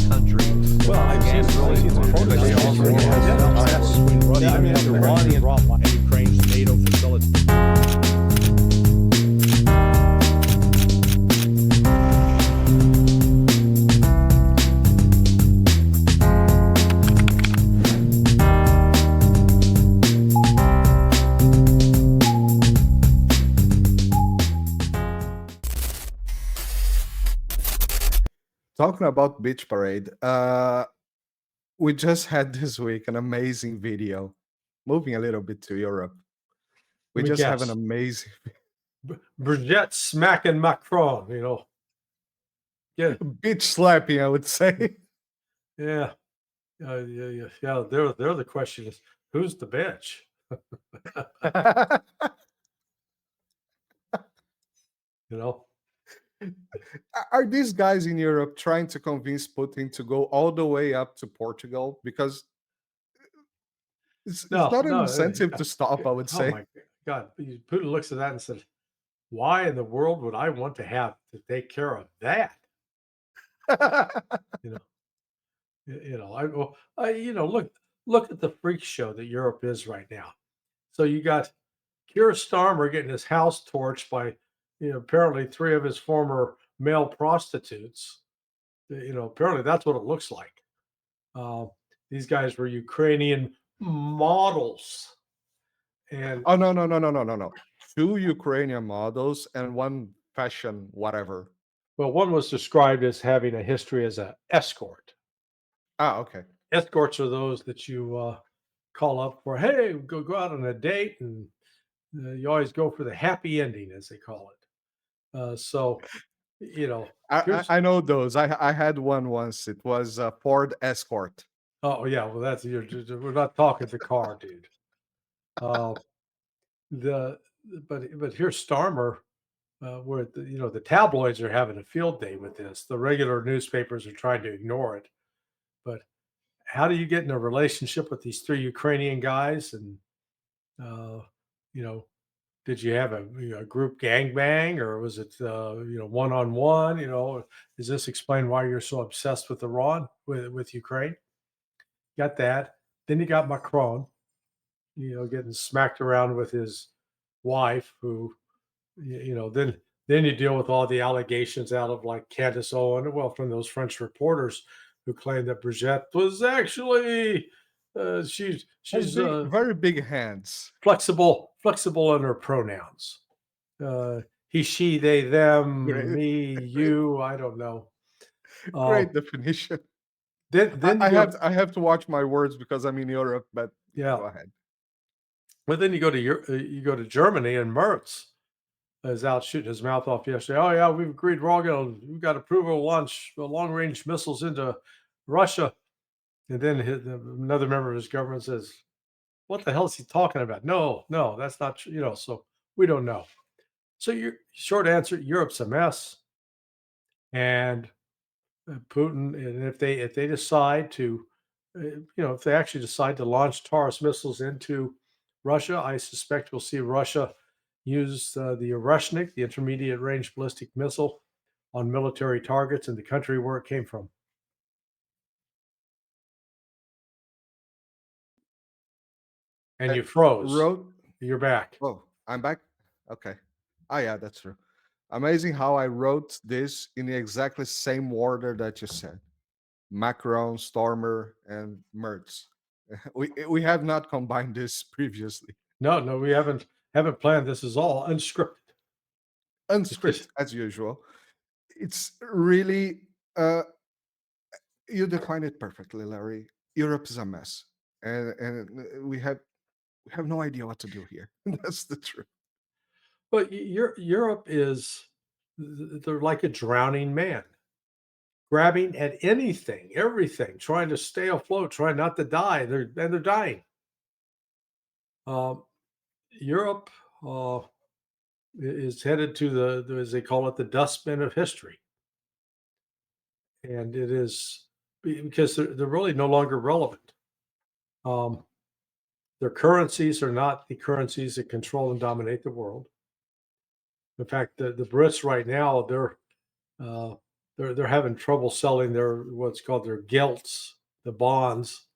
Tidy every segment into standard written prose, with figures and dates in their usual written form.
country. Well, I've seen some photos. They also has between Russia and Iran and Ukraine's NATO facility. Talking about Beach Parade, we just had this week an amazing video. Moving a little bit to Europe, we Let me just have an guess. amazing Brigitte smacking Macron, Yeah, beach slapping, I would say. yeah. Yeah. They're the question is, who's the bitch? You know? Are these guys in Europe trying to convince Putin to go all the way up to Portugal? Because it's No, not an no. incentive to stop, I would Oh say. my God. Putin looks at that and said, why in the world would I want to have to take care of that? You know, look at the freak show that Europe is right now. So you got Keir Starmer getting his house torched by, apparently three of his former male prostitutes. Apparently that's what it looks like. Uh, these guys were Ukrainian models, and Oh no. Two Ukrainian models and one fashion whatever. well, one was described as having a history as an escort. Ah, okay. Escorts are those that you call up for, hey, go out on a date, and you always go for the happy ending, as they call it. So, I know those. I had one once. It was a Ford Escort. oh yeah, well we're not talking the car, dude. Uh, the but here's Starmer, where the tabloids are having a field day with this. The regular newspapers are trying to ignore it, but how do you get in a relationship with these three Ukrainian guys? And uh, you know, did you have a group gangbang, or was it one on one? Does this explain why you're so obsessed with Iran, with Ukraine? Got that. Then you got Macron, getting smacked around with his wife, who then you deal with all the allegations out of like Candace Owen, well, from those French reporters who claimed that Brigitte was actually she's Very big hands. flexible in her pronouns. He, she, they, them, Great, me, you. I don't know. great definition. Then you go, I have to watch my words because I'm in Europe. But yeah. go ahead. But then you go to Germany, and Merz is out shooting his mouth off yesterday. Oh yeah, we've agreed. We've got approval to launch long range missiles into Russia. And then another member of his government says, "What the hell is he talking about? No, that's not true." So we don't know. So your short answer: Europe's a mess, and Putin. And if they decide to, if they actually decide to launch Taurus missiles into Russia, I suspect we'll see Russia use the Oryshnik, the intermediate range ballistic missile, on military targets in the country where it came from. And you froze. Wrote. You're back. Oh, I'm back. Okay. Oh yeah, that's true. Amazing how I wrote this in the exactly same order that you said. Macron, Stormer, and Mertz. We have not combined this previously. No, we haven't planned. This is all unscripted. Unscripted as usual. It's really you define it perfectly, Larry. Europe is a mess, and we have no idea what to do here. That's the truth. But Europe is they're like a drowning man, grabbing at anything, everything, trying to stay afloat, trying not to die. They're dying. Europe is headed to the, as they call it, the dustbin of history, and it is because they're really no longer relevant. Um, their currencies are not the currencies that control and dominate the world. In fact, the Brits right now, they're they're having trouble selling their what's called their gilts, the bonds.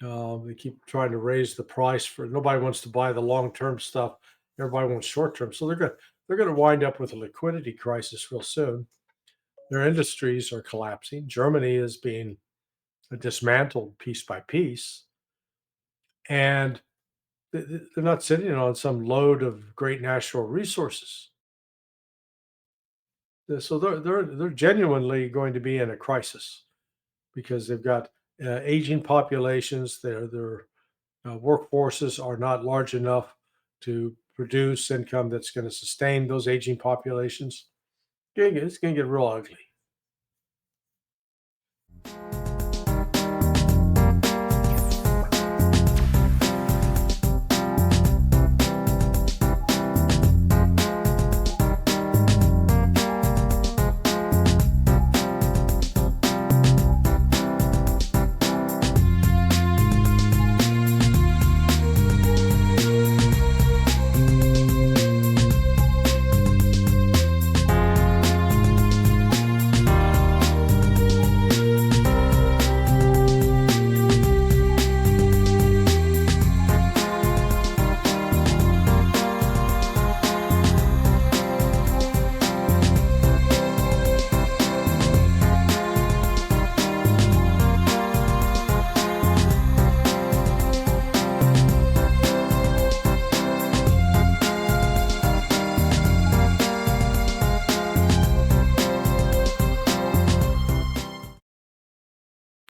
They keep trying to raise the price for nobody wants to buy the long term stuff. Everybody wants short term, so they're going to wind up with a liquidity crisis real soon. Their industries are collapsing. Germany is being dismantled piece by piece, and they're not sitting on some load of great natural resources. So they're genuinely going to be in a crisis because they've got aging populations. Their workforces are not large enough to produce income that's going to sustain those aging populations. It's going to get real ugly.